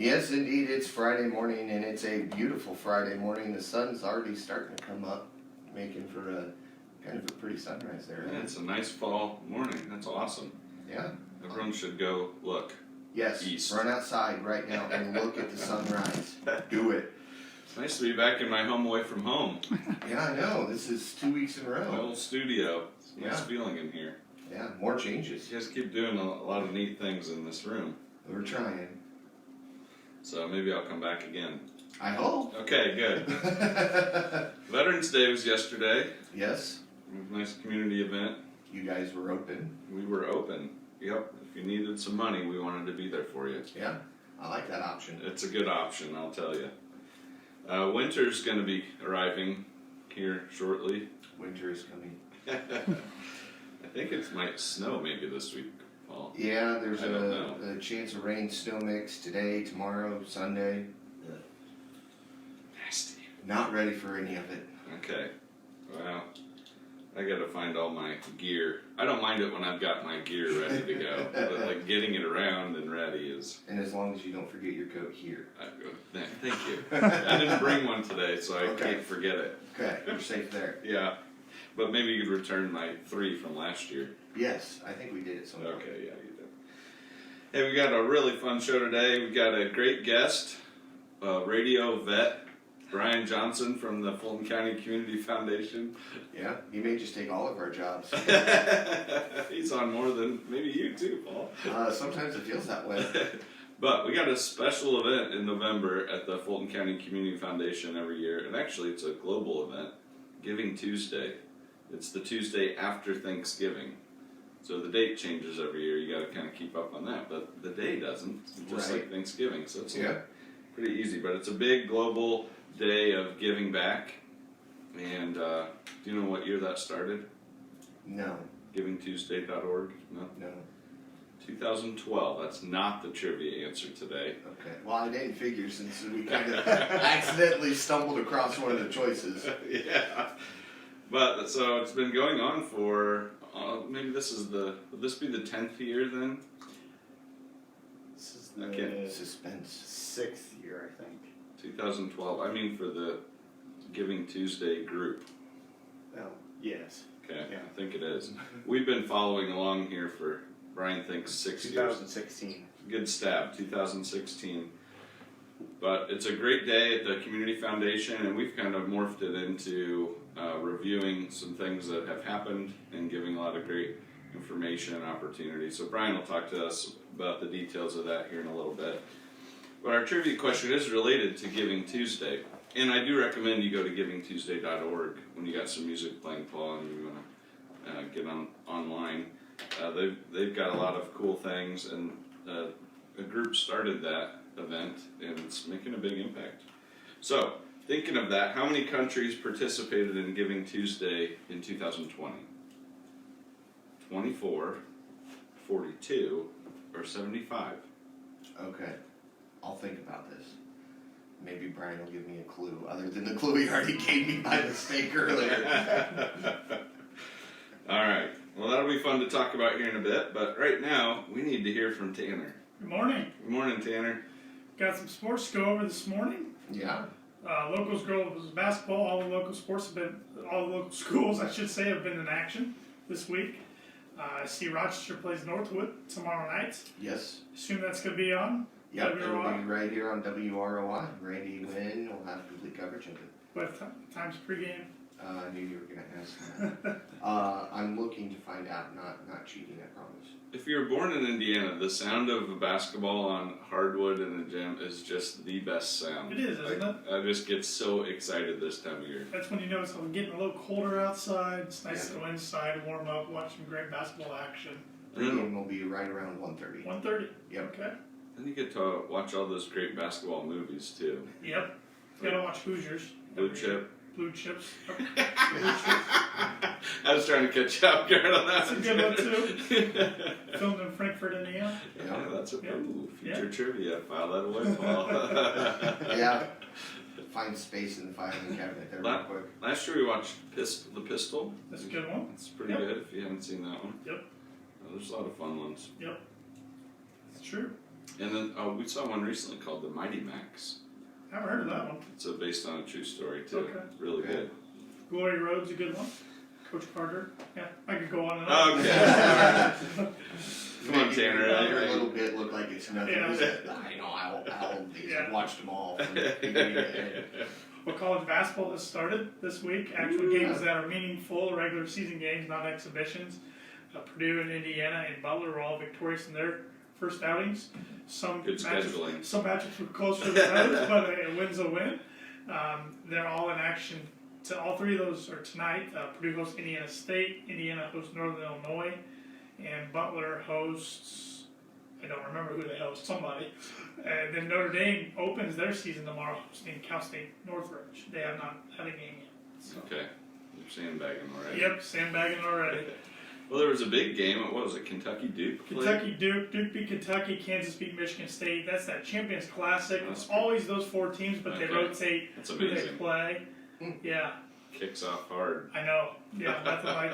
Yes, indeed, it's Friday morning, and it's a beautiful Friday morning. The sun's already starting to come up, making for a kind of a pretty sunrise there. Yeah, it's a nice fall morning. That's awesome. Yeah. Everyone should go look. Yes, East. Run outside right now and look at the sunrise. Do it. It's nice to be back in my home away from home. Yeah, I know. This is 2 weeks in a My row. old studio. It's a nice Yeah. feeling in here. Yeah, more changes. You guys keep doing a lot of neat things in this room. We're trying. So maybe I'll come back again. I hope. Okay, good. Veterans Day was yesterday. Yes, It was a nice community event. you guys were open. We were open. Yep. If you needed some money, we wanted to be there for you. Yeah, I like that option. It's a good option, I'll tell you. Winter's going to be arriving here shortly. Winter is coming. I think it might snow maybe this week, Paul. Yeah, there's I don't know. a chance of rain, snow mix today, tomorrow, Sunday. Nasty. Not ready for any of it. Okay. Well, I gotta find all my gear. I don't mind it when I've got my gear ready to go, but like getting it around and ready is. And as long as you don't forget your coat here. Thank you. I didn't bring one today, so I can't forget it. Okay, you're safe there. Yeah, but maybe you could return my 3 from last year. Yes, I think we did it sometime. Okay, yeah, you did. Hey, we got a really fun show today. We got a great guest, radio vet, Brian Johnson from the Fulton County Community Foundation. Yeah, he may just take all of our jobs. He's on more than maybe you too, Paul. Sometimes it feels that way. But we got a special event in November at the Fulton County Community Foundation every year, and actually it's a global event, Giving Tuesday. It's the Tuesday after Thanksgiving. So the date changes every year, you gotta kind of keep up on that, but the day doesn't, just Right. like Thanksgiving, so it's Yeah. pretty easy. But it's a big global day of giving back, and do you know what year that started? No, GivingTuesday.org? No? no. 2012, that's not the trivia answer today. Okay, well I didn't figure since we kind of accidentally stumbled across one of the choices. Yeah. But, so it's been going on for, maybe would this be the 10th year then? This is Okay. the Suspense. 6th year, I think. 2012, I mean for the Giving Tuesday group. Oh, yes. Okay, Yeah. I think it is. We've been following along here for, Brian thinks, 6 years. 2016. Good stab, 2016. But it's a great day at the Community Foundation, and we've kind of morphed it into reviewing some things that have happened and giving a lot of great information and opportunity. So Brian will talk to us about the details of that here in a little bit. But our trivia question is related to Giving Tuesday. And I do recommend you go to givingtuesday.org when you got some music playing, Paul, and you want to get online. They've got a lot of cool things, and a group started that event, and it's making a big impact. So, thinking of that, how many countries participated in Giving Tuesday in 2020? 24, 42, or 75? Okay, I'll think about this. Maybe Brian will give me a clue, other than the clue he already gave me by mistake earlier. Alright, well that'll be fun to talk about here in a bit, but right now, we need to hear from Tanner. Good morning. Good morning, Tanner. Got some sports to go over this morning. Yeah. Locals girls basketball. All the local sports have been, all the local schools, I should say, have been in action this week. I see Rochester plays Northwood tomorrow night. Yes. Assume that's going to be on. Yep, it'll WROI. be right here on WROI. Randy Wynn will have complete coverage of it. What time's pregame? I knew you were going to ask that. I'm looking to find out, not cheating, I promise. If you were born in Indiana, the sound of a basketball on hardwood in a gym is just the best sound. It is, isn't it? I just get so excited this time of year. That's when you know it's getting a little colder outside. It's nice Yeah. to go inside, warm up, watch some great basketball action. The game will be right around 1:30. 1:30. Yep. Okay. And you get to watch all those great basketball movies too. Yep. You gotta watch Hoosiers. Blue Chip. Blue Chips. I was trying to catch up guard on that. That's a good one too. Filmed in Frankfort, Indiana. Yeah, that's a Yeah. future trivia. File that away, Paul. Yeah. Find space in the filing cabinet there real quick. Last year we watched The Pistol. That's a good one. It's pretty Yep. good if you haven't seen that one. Yep. There's a lot of fun ones. Yep. It's true. And then we saw one recently called the Mighty Max. I haven't heard of that one. It's based on a true story too. Okay. Really good. Glory Road's a good one. Coach Carter. Yeah, I could go on and on. Okay. Come on, Tanner. Your little bit looked like it's nothing. Yeah. I know, I'll these. Yeah. I've watched them all. From beginning to end. Well, college basketball has started this week. Actual games that are meaningful, regular season games, not exhibitions. Purdue and Indiana and Butler were all victorious in their first outings. Good scheduling. Some matches were closer than others, but a win's a win. They're all in action. All three of those are tonight. Purdue hosts Indiana State, Indiana hosts Northern Illinois, and Butler hosts, I don't remember who they host, somebody. And then Notre Dame opens their season tomorrow hosting Cal State Northridge. They have not had a game yet. So. Okay. You're sandbagging already. Yep, sandbagging already. Well, there was a big game. What was it? Kentucky Duke. Kentucky Duke, Duke beat Kentucky, Kansas beat Michigan State. That's that Champions Classic. It's always those four teams, but they rotate That's who they amazing. play. Yeah, Kicks off hard. I know. Yeah, nothing like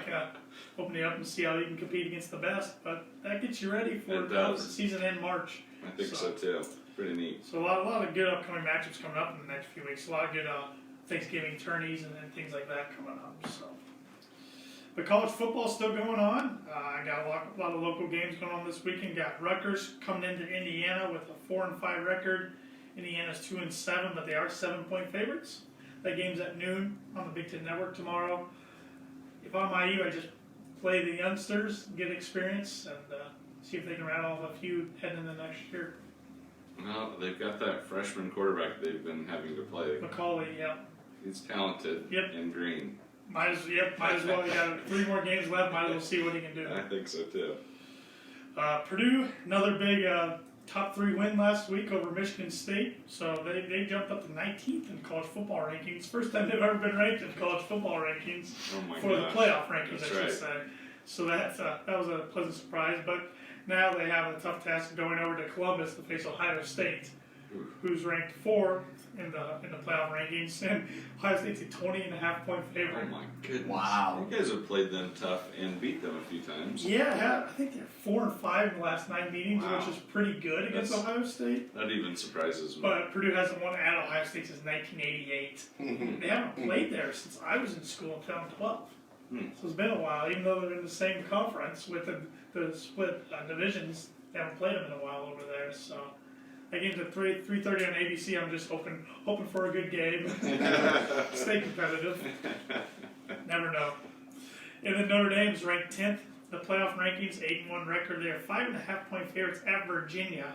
opening up and see how you can compete against the best. But that gets you ready for It the does. season in March. I think so too. Pretty neat. So a lot of good upcoming matchups coming up in the next few weeks. A lot of good Thanksgiving tourneys and things like that coming up. So. But college football's still going on. I got a lot of local games going on this weekend. Got Rutgers coming into Indiana with a 4-5 record. Indiana's 2-7, but they are 7-point favorites. That game's at noon on the Big Ten Network tomorrow. If I'm IU, I just play the youngsters, get experience, and see if they can rattle off a few heading into next year. Well, they've got that freshman quarterback they've been having to play. Macaulay, yeah. He's talented. Yep. And green. Might as well. You got 3 more games left. Might as well see what he can do. I think so too. Purdue, another big top 3 win last week over Michigan State. So they jumped up to 19th in college football rankings. First time they've ever been ranked in college football rankings Oh my for gosh. the playoff rankings, That's I should right. say. So that was a pleasant surprise. But now they have a tough task of going over to Columbus to face Ohio State, who's ranked 4th in the playoff rankings, and Ohio State's a 20.5-point favorite. Oh my goodness. Wow. You guys have played them tough and beat them a few times. Yeah, I think they're 4-5 in the last 9 meetings, Wow. which is pretty good against That's- Ohio State. That even surprises me. But Purdue hasn't won at Ohio State since 1988. They haven't played there since I was in school in 2012. So it's been a while, even though they're in the same conference with the split divisions. They haven't played them in a while over there. So that game's at 3:30 on ABC. I'm just hoping for a good game. Stay competitive. Never know. And then Notre Dame's ranked 10th. The playoff rankings, 8-1 record. They are 5.5-point favorites at Virginia,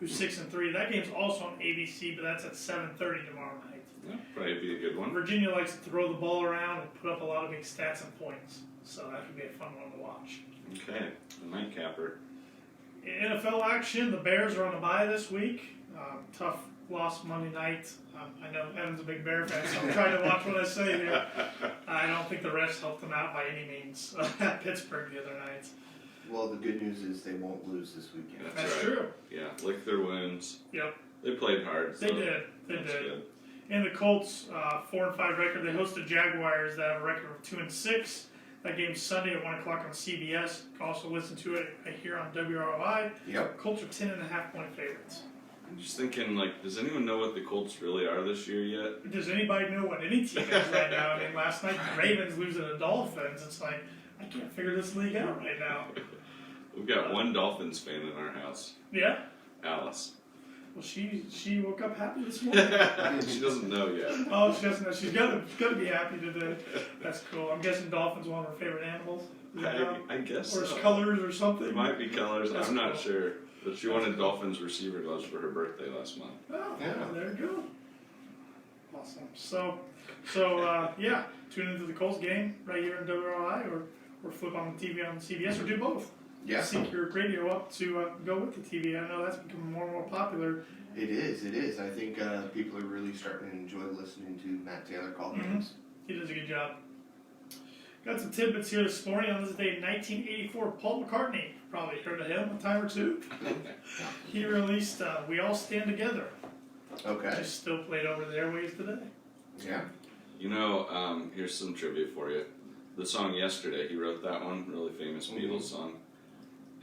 who's 6-3. That game's also on ABC, but that's at 7:30 tomorrow night. Yeah, probably be a good one. Virginia likes to throw the ball around and put up a lot of big stats and points, so that could be a fun one to watch. Okay, the nightcapper. In NFL action, the Bears are on a bye this week. Tough loss Monday night. I know Evan's a big Bear fan, so I'm trying to watch what I say here. I don't think the refs helped them out by any means at Pittsburgh the other night. Well, the good news is they won't lose this weekend. That's right. true. Yeah, lick their wounds. Yep, They played hard. they So did. They that's did. good. And the Colts, 4-5 record. They host the Jaguars that have a record of 2-6. That game's Sunday at 1 o'clock on CBS. You can also listen to it here on WROI. Yep. Colts are 10.5-point favorites. I'm just thinking, does anyone know what the Colts really are this year yet? Does anybody know what any team is right now? I mean, last night the Ravens losing to the Dolphins. It's like, I can't figure this league out right now. We've got one Dolphins fan in our house, Yeah? Alice. Well, she woke up happy this morning. She doesn't know yet. Oh, she doesn't know. She's gotta be happy today. That's cool. I'm guessing Dolphins one of her favorite animals. Is that how- I guess or so. colors or something. It might be colors. That's I'm not cool. sure. But she wanted Dolphins receiver gloves for her birthday last month. Oh, Yeah. well, there you go. Awesome. So yeah, tune into the Colts game right here in WRI or flip on the TV on CBS or do both. Yeah. Sync your radio up to go with the TV. I know that's becoming more and more popular. It is. I think people are really starting to enjoy listening to Matt Taylor call Mhm. games. He does a good job. Got some tidbits here this morning. On this day in 1984, Paul McCartney, probably heard of him a time or two. He released We All Stand Together. Okay. It's still played over the airwaves today. Yeah. You know, here's some trivia for you. The song Yesterday, he wrote that one, really famous Beatles song.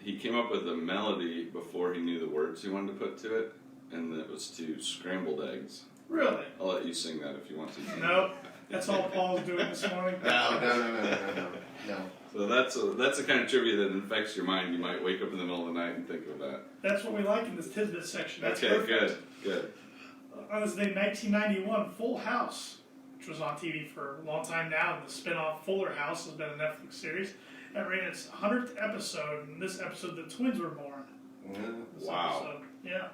he came up with a melody before he knew the words he wanted to put to it, and it was to scrambled eggs. Really? I'll let you sing that if you want to. Nope. That's all Paul's doing this morning. No. So that's the kind of trivia that infects your mind. You might wake up in the middle of the night and think of that. That's what we like in this tidbit section. That's Okay, perfect. good. On this day, 1991, Full House, which was on TV for a long time now, and the spin-off Fuller House has been a Netflix series. That ran its 100th episode, and this episode, the twins were born. This Wow. episode. Yeah.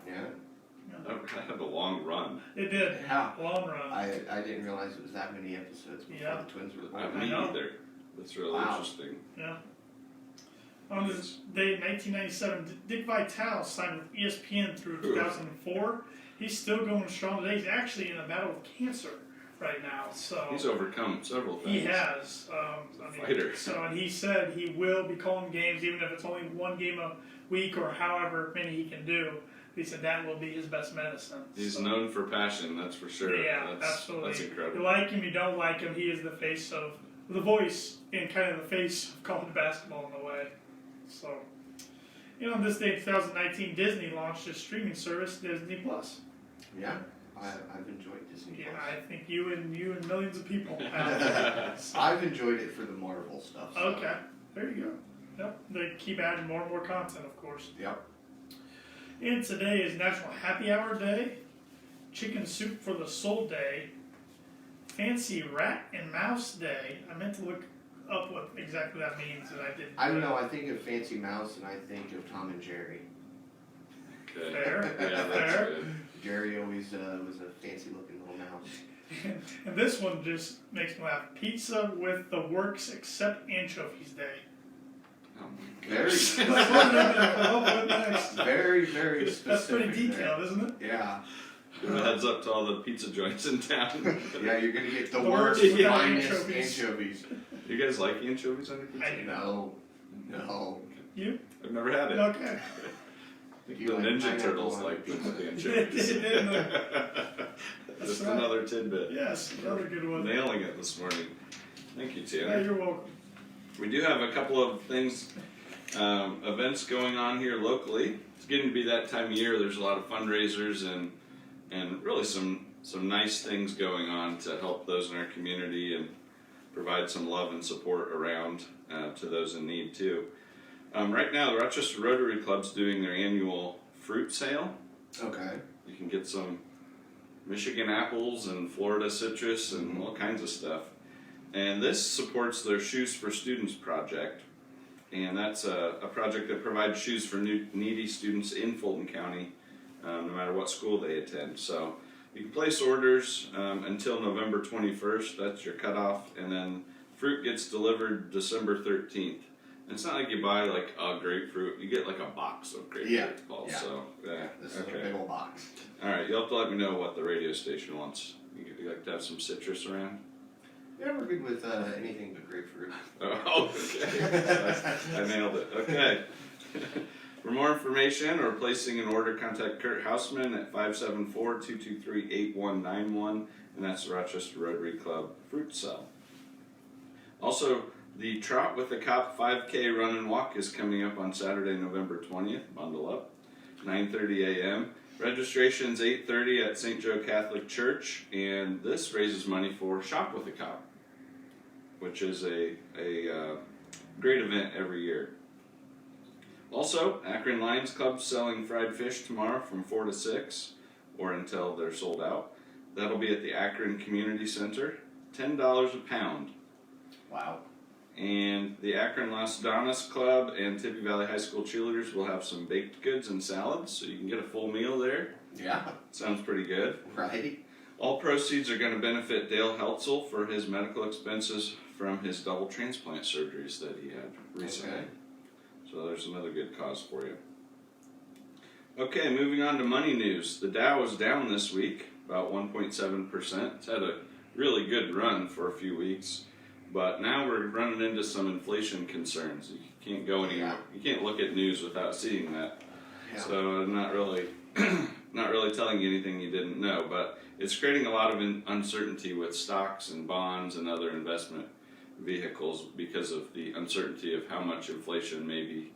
That had a long run. It did. Yeah. Long run. I didn't realize it was that many episodes before Yeah. the twins were I born. me know. either. That's really Wow. interesting. Yeah. On this day in 1997, Dick Vitale signed with ESPN through 2004. He's still going strong today. He's actually in a battle with cancer right now. So He's overcome several things. he has. Fighter. So, and he said he will be calling games, even if it's only one game a week or however many he can do. He said that will be his best medicine. He's So, known for passion, that's for sure. Yeah, that's, absolutely. That's You incredible. like him, you don't like him. He is the face of the voice and kind of the face of college basketball in a way. So, on this day in 2019, Disney launched its streaming service, Disney Plus. Yeah, I've enjoyed Disney Yeah, Plus. I think you and millions of people have. I've enjoyed it for the Marvel stuff. So. Okay, there you go. Yep, they keep adding more and more content, of course. Yep. And today is National Happy Hour Day, Chicken Soup for the Soul Day, Fancy Rat and Mouse Day. I meant to look up what exactly that means, and I didn't. I don't know. I think of Fancy Mouse and I think of Tom and Jerry. Okay. Fair. Yeah, that's Fair. good. Jerry always was a fancy looking little mouse. And this one just makes me laugh. Pizza with the works except anchovies day. Oh my Very, gosh. Like, what are they gonna come up with next? very, very specific. That's pretty there. detailed, isn't it? Yeah. Give a heads up to all the pizza joints in town. Yeah, you're gonna get the The worst, worst without finest anchovies. anchovies. You guys like anchovies on your pizza? I do. No. You? I've never had it. Okay. I think You the like Ninja pineapple Turtles on like the pizza. anchovies. Just right. another tidbit. Yes, another good one. Nailing it this morning. Thank you, Yeah, Tanner. you're welcome. We do have a couple of things, events going on here locally. It's getting to be that time of year. There's a lot of fundraisers and really some nice things going on to help those in our community and provide some love and support around to those in need too. Right now, the Rochester Rotary Club's doing their annual fruit sale. Okay. You can get some Michigan apples and Florida citrus and all kinds of stuff. And this supports their Shoes for Students project. And that's a project that provides shoes for needy students in Fulton County, no matter what school they attend. So you can place orders until November 21st. That's your cutoff. And then fruit gets delivered December 13th. And it's not like you buy like a grapefruit. You get like a box of grapefruit, Yeah. Paul. Yeah. So, yeah. This is a Okay. big old box. All right, you'll have to let me know what the radio station wants. You like to have some citrus around? Yeah, we're good with anything but grapefruit. Oh, okay. I nailed it. Okay. For more information or placing an order, contact Kurt Hausman at 574-223-8191, and that's the Rochester Rotary Club Fruit Cell. Also, the Trot with the Cop 5K Run and Walk is coming up on Saturday, November 20th. Bundle up. 9:30 a.m. Registration's 8:30 at St. Joe Catholic Church, and this raises money for Shop with a Cop, which is a great event every year. Also, Akron Lions Club selling fried fish tomorrow from 4 to 6, or until they're sold out. That'll be at the Akron Community Center, $10 a pound. Wow. And the Akron Las Donas Club and Tippy Valley High School cheerleaders will have some baked goods and salads, so you can get a full meal there. Yeah. Sounds pretty good. Right. All proceeds are going to benefit Dale Heltzel for his medical expenses from his double transplant surgeries that he had recently. Okay. So there's another good cause for you. Okay, moving on to money news. The Dow is down this week, about 1.7%. It's had a really good run for a few weeks, but now we're running into some inflation concerns. You can't go anywhere. You can't look at news without seeing that. Yeah. So I'm not really telling you anything you didn't know, but it's creating a lot of uncertainty with stocks and bonds and other investment vehicles because of the uncertainty of how much inflation may be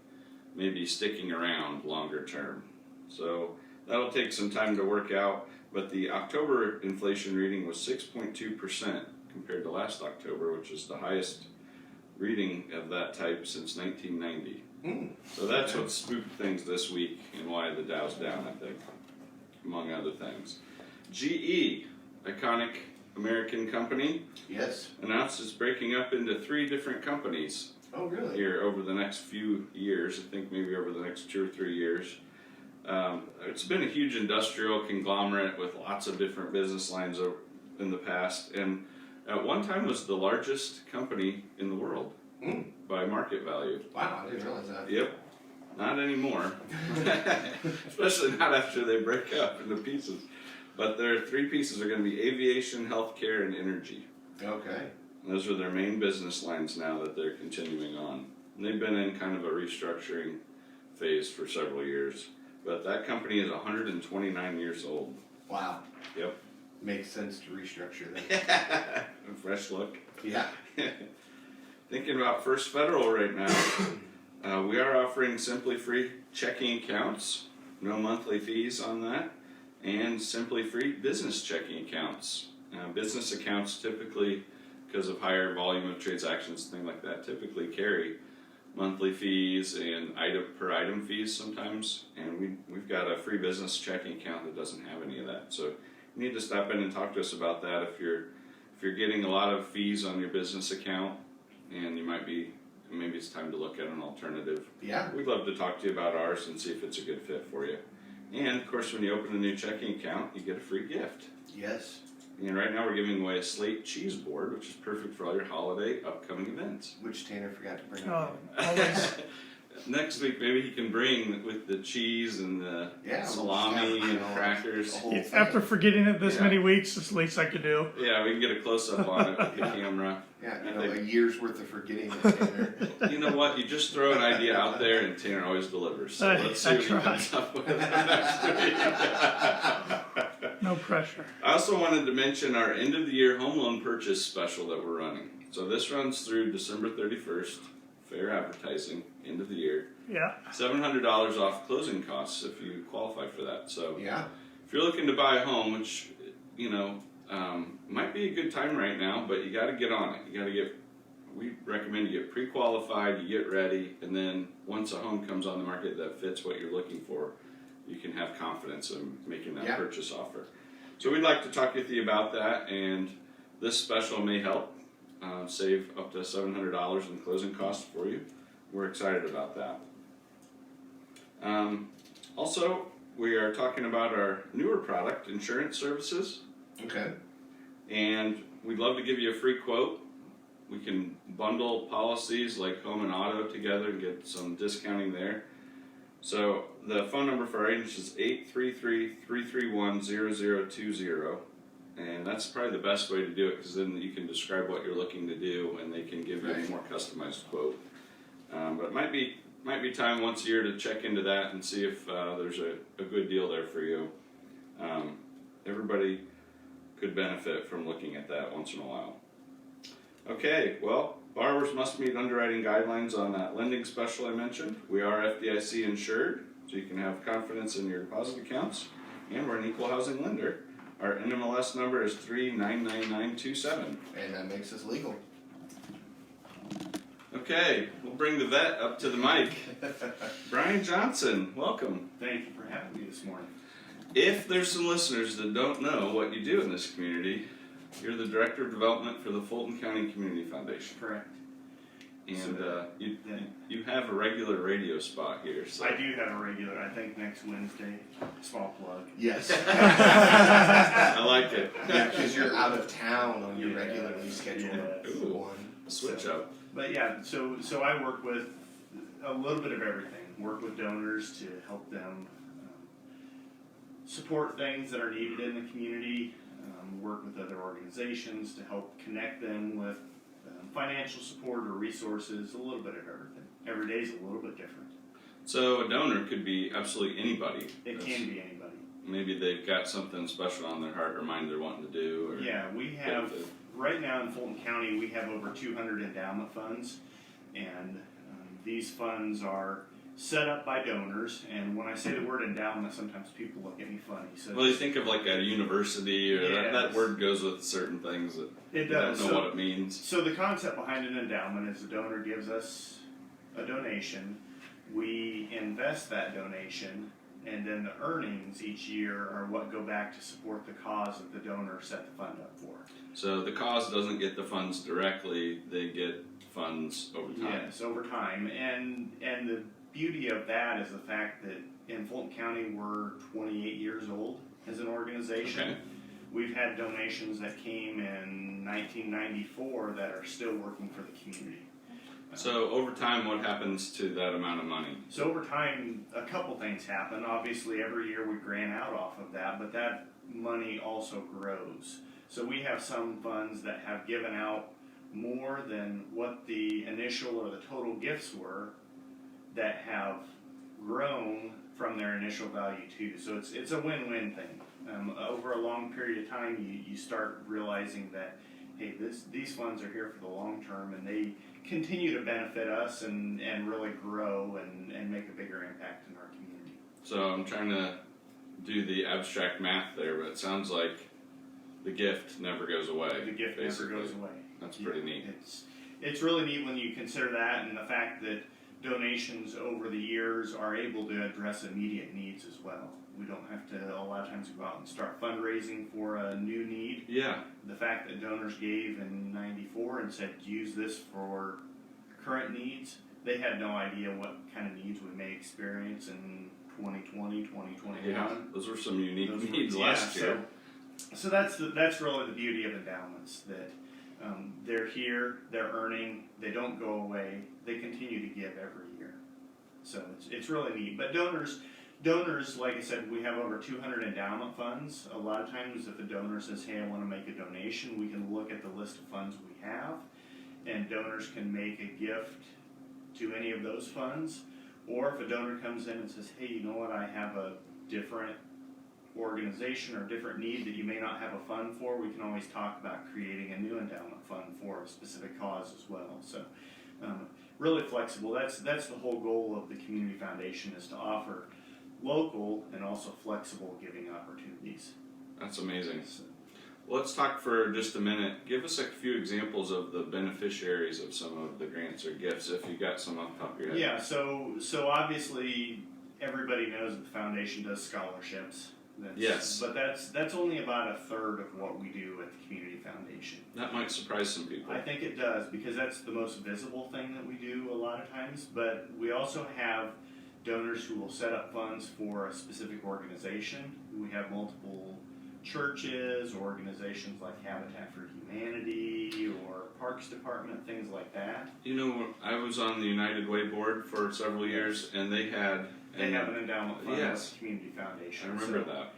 maybe sticking around longer term. So that'll take some time to work out, but the October inflation reading was 6.2% compared to last October, which is the highest reading of that type since 1990. So that's what spooked things this week and why the Dow's down, I think, among other things. GE, iconic American company, Yes. announced it's breaking up into 3 different companies Oh, really? here over the next few years. I think maybe over the next 2 or 3 years. It's been a huge industrial conglomerate with lots of different business lines in the past, and at one time was the largest company in the world by market value. Wow, I didn't realize that. Yep, not anymore, especially not after they break up into pieces. But their 3 pieces are going to be aviation, healthcare, and energy. Okay. Those are their main business lines now that they're continuing on. And they've been in kind of a restructuring phase for several years. But that company is 129 years old. Wow. Yep. Makes sense to restructure that. A fresh look. Yeah. Thinking about First Federal right now. We are offering Simply Free checking accounts. No monthly fees on that. And Simply Free business checking accounts. Business accounts typically, because of higher volume of transactions, things like that, typically carry monthly fees and per item fees sometimes. And we've got a free business checking account that doesn't have any of that. So you need to stop in and talk to us about that if you're getting a lot of fees on your business account, and maybe it's time to look at an alternative. Yeah. We'd love to talk to you about ours and see if it's a good fit for you. And of course, when you open a new checking account, you get a free gift. Yes. And right now we're giving away a Slate cheese board, which is perfect for all your holiday upcoming events. Which Tanner forgot to bring Oh, up. always. Next week, maybe he can bring with the cheese and the salami and crackers. After forgetting it this Yeah. many weeks, it's the least I could do. Yeah, we can get a close up on it with the camera. Yeah, I a think- year's worth of forgetting it, Tanner. You know what? You just throw an idea out there, and Tanner always delivers. So let's see I what he try. comes up with next week. No pressure. I also wanted to mention our end of the year home loan purchase special that we're running. So this runs through December 31st. Fair advertising, end of the year. Yeah. $700 off closing costs if you qualify for that. So Yeah. if you're looking to buy a home, which might be a good time right now, but you got to get on it. We recommend you get pre-qualified, you get ready, and then once a home comes on the market that fits what you're looking for, you can have confidence in making that purchase offer. So we'd like to talk with you about that, and this special may help save up to $700 in closing costs for you. We're excited about that. Also, we are talking about our newer product, insurance services, Okay. and we'd love to give you a free quote. We can bundle policies like home and auto together and get some discounting there. So the phone number for our agent is 833-331-0020, and that's probably the best way to do it, because then you can describe what you're looking to do and they can give you a more customized quote. But it might be time once a year to check into that and see if there's a good deal there for you. Everybody could benefit from looking at that once in a while. Okay, well, borrowers must meet underwriting guidelines on that lending special I mentioned. We are FDIC insured, so you can have confidence in your deposit accounts, and we're an equal housing lender. Our NMLS number is 399927. And that makes us legal. Okay, we'll bring the vet up to the mic. Brian Johnson, welcome. Thank you for having me this morning. If there's some listeners that don't know what you do in this community, you're the Director of Development for the Fulton County Community Foundation. Correct. And you have a regular radio spot here. So. I do have a regular, I think next Wednesday, small plug. Yes. I like it. Because you're out of town on your regularly scheduled Ooh. one. Switch up. But yeah, so I work with a little bit of everything. Work with donors to help them support things that are needed in the community. Work with other organizations to help connect them with financial support or resources. A little bit of everything. Every day is a little bit different. So a donor could be absolutely anybody. It can be anybody. Maybe they've got something special on their heart or mind they're wanting to do. Or Yeah, we have. Right now in Fulton County, we have over 200 endowment funds, and these funds are set up by donors. And when I say the word endowment, sometimes people look at me funny. So Well, you think of like a university, or that Yes. word goes with certain things that it you don't does. know So, what it means. so the concept behind an endowment is the donor gives us a donation, we invest that donation, and then the earnings each year are what go back to support the cause that the donor set the fund up for. So the cause doesn't get the funds directly; they get funds over time. Yes, over time, and the beauty of that is the fact that in Fulton County we're 28 years old as an organization. Okay. We've had donations that came in 1994 that are still working for the community. So over time, what happens to that amount of money? So over time, a couple things happen. Obviously, every year we grant out off of that, but that money also grows. So we have some funds that have given out more than what the initial or the total gifts were, that have grown from their initial value too. So it's a win-win thing. Over a long period of time, you start realizing that, hey, these funds are here for the long term, and they continue to benefit us and really grow and make a bigger impact in our community. So I'm trying to do the abstract math there, but it sounds like the gift never goes away. The gift basically. never goes away. That's pretty neat. It's really neat when you consider that, and the fact that donations over the years are able to address immediate needs as well. We don't have to, a lot of times, go out and start fundraising for a new need. Yeah. The fact that donors gave in '94 and said use this for current needs, they had no idea what kind of needs we may experience in 2020, 2021. Yeah. Those were some unique Those were- needs last year. So that's really the beauty of endowments, that they're here, they're earning, they don't go away, they continue to give every year. So it's really neat. But donors, like I said, we have over 200 endowment funds. A lot of times if a donor says, hey, I want to make a donation, we can look at the list of funds we have, and donors can make a gift to any of those funds. Or if a donor comes in and says, hey, you know what, I have a different organization or different need that you may not have a fund for, we can always talk about creating a new endowment fund for a specific cause as well. So really flexible. That's the whole goal of the Community Foundation, is to offer local and also flexible giving opportunities. That's amazing. So, Let's talk for just a minute. Give us a few examples of the beneficiaries of some of the grants or gifts, if you got some off the top of your head. yeah, so obviously everybody knows that the foundation does scholarships. Yes. But that's only about a third of what we do at the Community Foundation. That might surprise some people. I think it does, because that's the most visible thing that we do a lot of times. But we also have donors who will set up funds for a specific organization. We have multiple churches, organizations like Habitat for Humanity or Parks Department, things like that. You know, I was on the United Way board for several years, and they have an endowment fund Yes. with the Community Foundation. I remember that.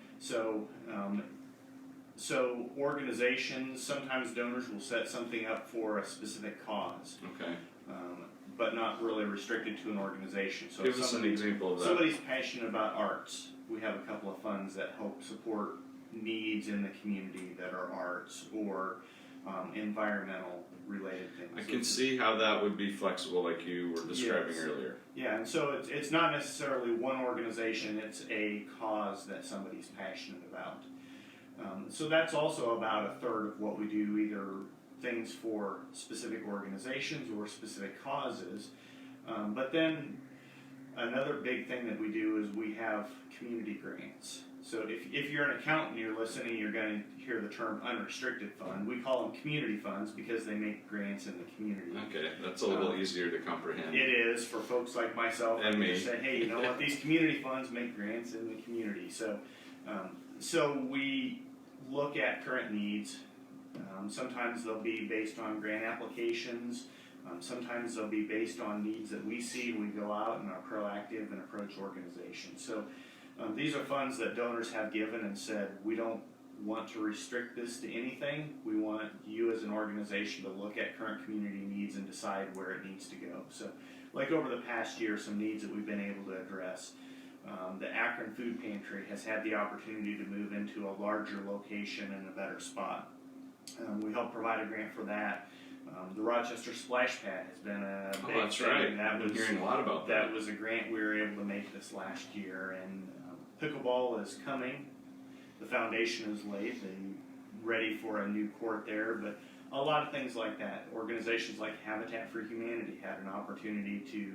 So organizations, sometimes donors will set something up for a specific cause, Okay. but not really restricted to an organization. So Give us an example of that. somebody's passionate about arts, we have a couple of funds that help support needs in the community that are arts or environmental related things. I can see how that would be flexible, like you were describing Yes. earlier. Yeah, and so it's not necessarily one organization, it's a cause that somebody's passionate about. So that's also about a third of what we do, either things for specific organizations or specific causes. But then another big thing that we do is we have community grants. So if you're an accountant and you're listening, you're going to hear the term unrestricted fund. We call them community funds because they make grants in the community. Okay, that's a little easier to comprehend. It is for folks like myself And me. who say, hey, you know what, these community funds make grants in the community. So we look at current needs. Sometimes they'll be based on grant applications. Sometimes they'll be based on needs that we see. We go out and are proactive and approach organizations. So these are funds that donors have given and said, we don't want to restrict this to anything. We want you as an organization to look at current community needs and decide where it needs to go. So like over the past year, some needs that we've been able to address. The Akron Food Pantry has had the opportunity to move into a larger location and a better spot. We helped provide a grant for that. The Rochester Splash Pad has been a big Oh, that's thing. right. That I've been was, hearing a lot about that. that was a grant we were able to make this last year, and pickleball is coming. The foundation is laid. They're ready for a new court there, but a lot of things like that. Organizations like Habitat for Humanity had an opportunity to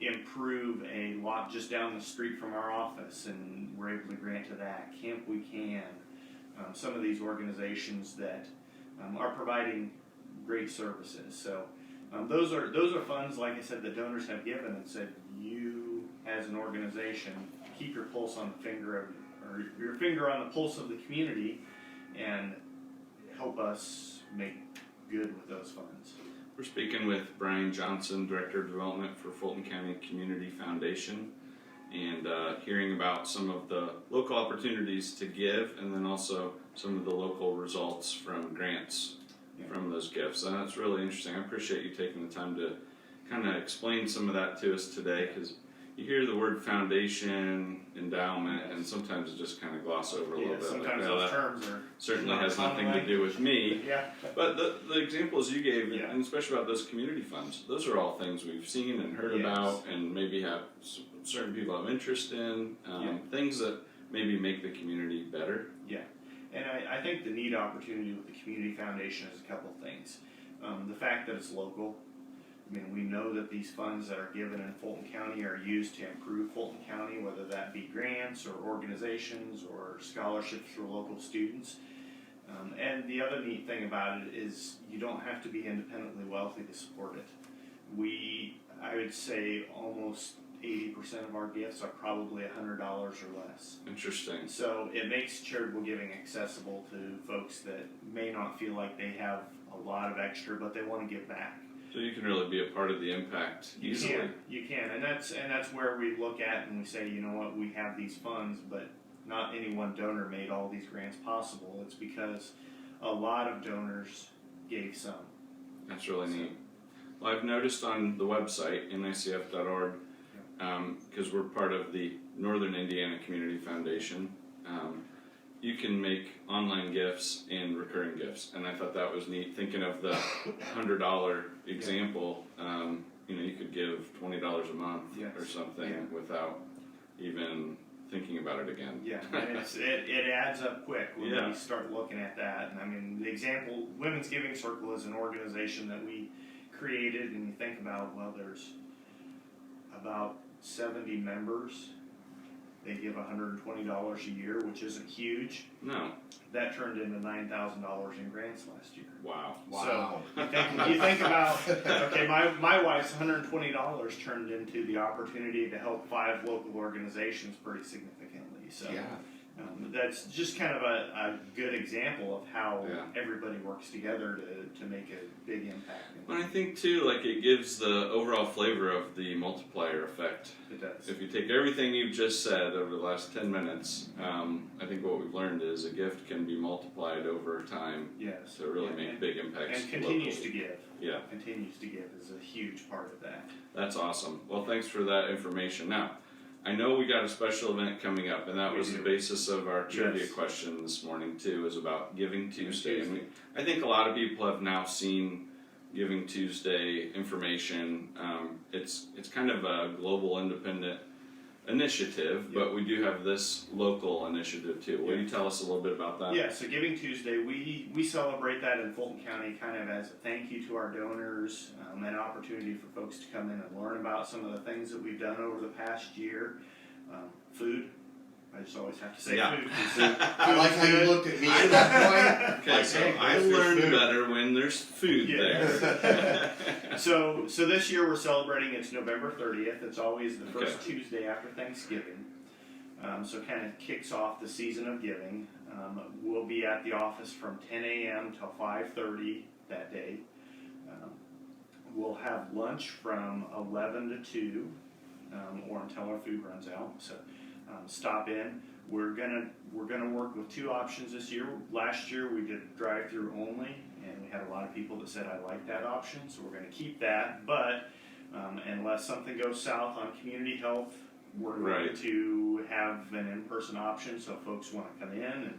improve a lot just down the street from our office, and we're able to grant to that. Camp We Can. Some of these organizations that are providing great services. So those are funds, like I said, that donors have given and said, you as an organization keep your pulse on the finger of, or your finger on the pulse of the community, and help us make good with those funds. We're speaking with Brian Johnson, Director of Development for Fulton County Community Foundation, and hearing about some of the local opportunities to give, and then also some of the local results from grants from those gifts. And that's really interesting. I appreciate you taking the time to kind of explain some of that to us today, because you hear the word foundation, endowment, and sometimes it just kind of gloss over a little bit. Sometimes like, those that terms are certainly not has nothing to common do with me. Yeah. But the examples you gave, Yeah. and especially about those community funds, those are all things we've seen and heard Yes. about, and maybe have certain people have interest in, things that maybe make the community better. Yeah, and I think the neat opportunity with the Community Foundation is a couple things. The fact that it's local. I mean, we know that these funds that are given in Fulton County are used to improve Fulton County, whether that be grants or organizations or scholarships for local students. And the other neat thing about it is you don't have to be independently wealthy to support it. I would say almost 80% of our gifts are probably $100 or less. Interesting. So it makes charitable giving accessible to folks that may not feel like they have a lot of extra, but they want to give back. So you can really be a part of the impact easily. You can, and that's where we look at and we say, you know what, we have these funds, but not any one donor made all these grants possible. It's because a lot of donors gave some. That's really neat. Well, I've noticed on the website, nicf.org, because we're part of the Northern Indiana Community Foundation, you can make online gifts and recurring gifts, and I thought that was neat. Thinking of the $100 example, you could give $20 a month or something without even thinking about it again. Yeah, and it adds up quick when we start looking at that. And I mean, the example, Women's Giving Circle is an organization that we created, and you think about, well, there's about 70 members. They give $120 a year, which isn't huge. No. That turned into $9,000 in grants last year. Wow. Wow. So you think about, okay, my wife's $120 turned into the opportunity to help 5 local organizations pretty significantly. So Yeah. that's just kind of a good example of how everybody works together to make a big impact. Well, I think too, like it gives the overall flavor of the multiplier effect. It does. If you take everything you've just said over the last 10 minutes, I think what we've learned is a gift can be multiplied over time Yes. to really make big impacts. And continues locally. to give. Yeah. Continues to give is a huge part of that. That's awesome. Well, thanks for that information. Now, I know we got a special event coming up, and that was the basis of our trivia question this morning too, is about Giving Tuesday. And I think a lot of people have now seen Giving Tuesday information. It's kind of a global independent initiative, but we do have this local initiative too. Will you tell us a little bit about that? Yeah, so Giving Tuesday, we celebrate that in Fulton County kind of as a thank you to our donors, an opportunity for folks to come in and learn about some of the things that we've done over the past year. Food. I just always have to say food. I like how you looked at me at that point. Okay, so I learned better when there's food there. So this year we're celebrating, it's November 30th. It's always the first Tuesday after Thanksgiving. So kind of kicks off the season of giving. We'll be at the office from 10 a.m. till 5:30 that day. We'll have lunch from 11 to 2 or until our food runs out. So stop in. We're gonna work with 2 options this year. Last year we did drive-through only, and we had a lot of people that said I like that option, so we're gonna keep that. But unless something goes south on community health, we're going to have an in-person option. So if folks want to come in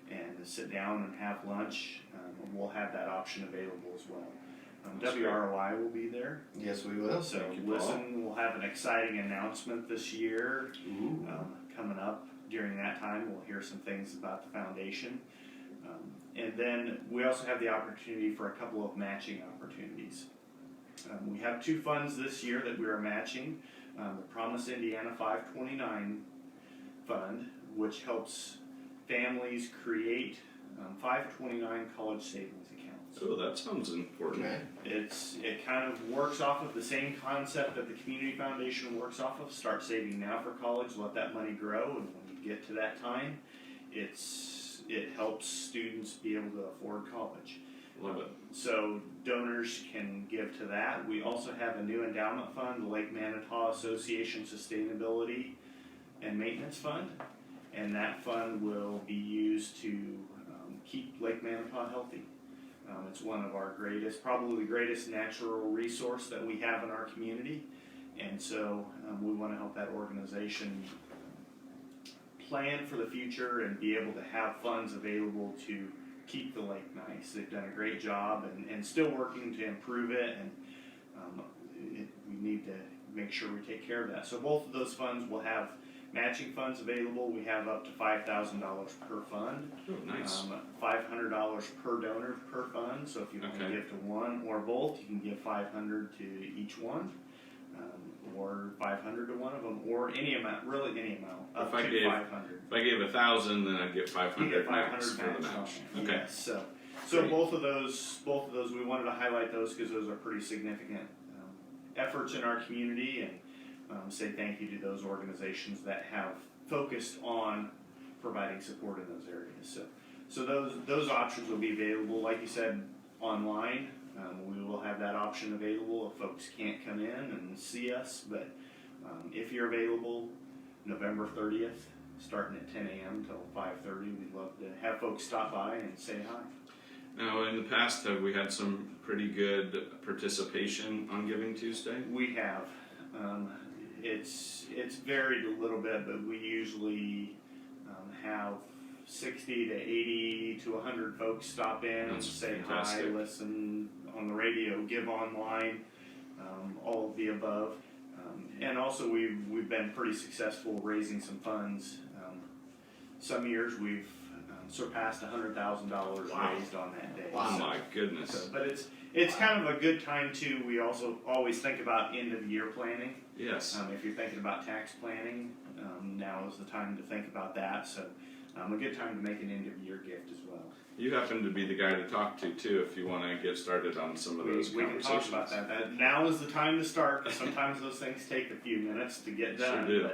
and sit down and have lunch, we'll have that option available as well. That's great. WROI will be there. Yes, we will. So Thank you, Paul. listen, we'll have an exciting announcement this year Ooh. coming up. During that time, we'll hear some things about the foundation. And then we also have the opportunity for a couple of matching opportunities. We have 2 funds this year that we are matching. The Promise Indiana 529 Fund, which helps families create 529 college savings accounts. Oh, that sounds important. Okay. It kind of works off of the same concept that the Community Foundation works off of. Start saving now for college, let that money grow, and when you get to that time, it helps students be able to afford college. Love it. So donors can give to that. We also have a new endowment fund, the Lake Manitoba Association Sustainability and Maintenance Fund, and that fund will be used to keep Lake Manitoba healthy. It's one of our greatest, probably the greatest natural resource that we have in our community, and so we want to help that organization plan for the future and be able to have funds available to keep the lake nice. They've done a great job and still working to improve it, and we need to make sure we take care of that. So both of those funds will have matching funds available. We have up to $5,000 per fund. Oh, nice. $500 per donor per fund. So if you want to Okay. give to one or both, you can give $500 to each one, or $500 to one of them, or any amount, really any amount, up If I to gave- $500. If I gave 1,000, then I'd get You 500 get max 500 for the max match. on it. Okay. Yes, so Great. both of those, we wanted to highlight those because those are pretty significant efforts in our community, and say thank you to those organizations that have focused on providing support in those areas. So those options will be available, like you said, online. We will have that option available if folks can't come in and see us, but if you're available, November 30th, starting at 10 a.m. till 5:30, we'd love to have folks stop by and say hi. Now, in the past, have we had some pretty good participation on Giving Tuesday? We have. It's varied a little bit, but we usually have 60 to 80 to 100 folks stop in and That's say fantastic. hi, listen on the radio, give online, all of the above. And also we've been pretty successful raising some funds. Some years we've surpassed $100,000 Wow. raised on that day. Oh So- my goodness. so, but it's kind of a good time too. We also always think about end of year planning. Yes. If you're thinking about tax planning, now is the time to think about that. So a good time to make an end of year gift as well. You happen to be the guy to talk to too if you want to get started on some of those We can conversations. talk about that. Now is the time to start, because sometimes those things take a few minutes to get Sure done. do.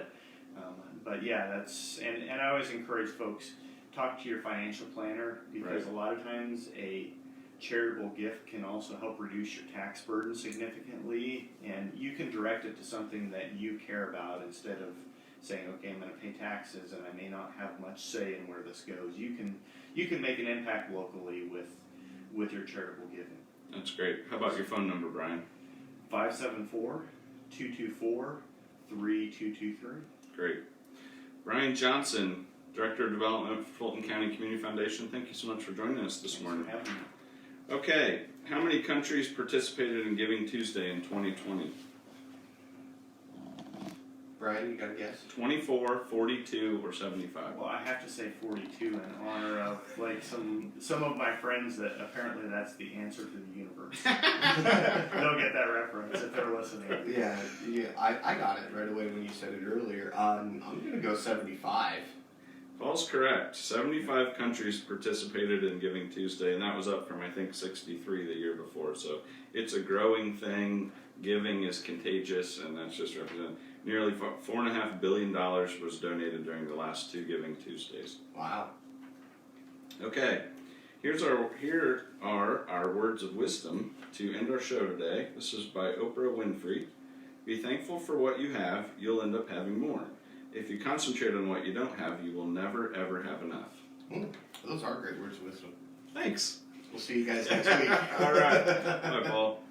But yeah, that's and I always encourage folks, talk to your financial planner, because Right. a lot of times a charitable gift can also help reduce your tax burden significantly, and you can direct it to something that you care about instead of saying, okay, I'm going to pay taxes and I may not have much say in where this goes. You can make an impact locally with your charitable giving. That's great. How about your phone number, Brian? 574-224-3223. Great. Brian Johnson, Director of Development for Fulton County Community Foundation, thank you so much for joining us this Thanks morning. for having me. Okay, how many countries participated in Giving Tuesday in 2020? Brian, you got a guess? 24, 42, or 75? Well, I have to say 42 in honor of like some of my friends that apparently that's the answer to the universe. They'll get that reference if they're listening. Yeah, I got it right away when you said it earlier. I'm gonna go 75. Paul's correct. 75 countries participated in Giving Tuesday, and that was up from, I think, 63 the year before. So it's a growing thing. Giving is contagious, and that's just represented. Nearly $4.5 billion was donated during the last 2 Giving Tuesdays. Wow. Okay, here are our words of wisdom to end our show today. This is by Oprah Winfrey. Be thankful for what you have, you'll end up having more. If you concentrate on what you don't have, you will never ever have enough. Those are great words of wisdom. Thanks. We'll see you guys next week. All right. Bye, Paul.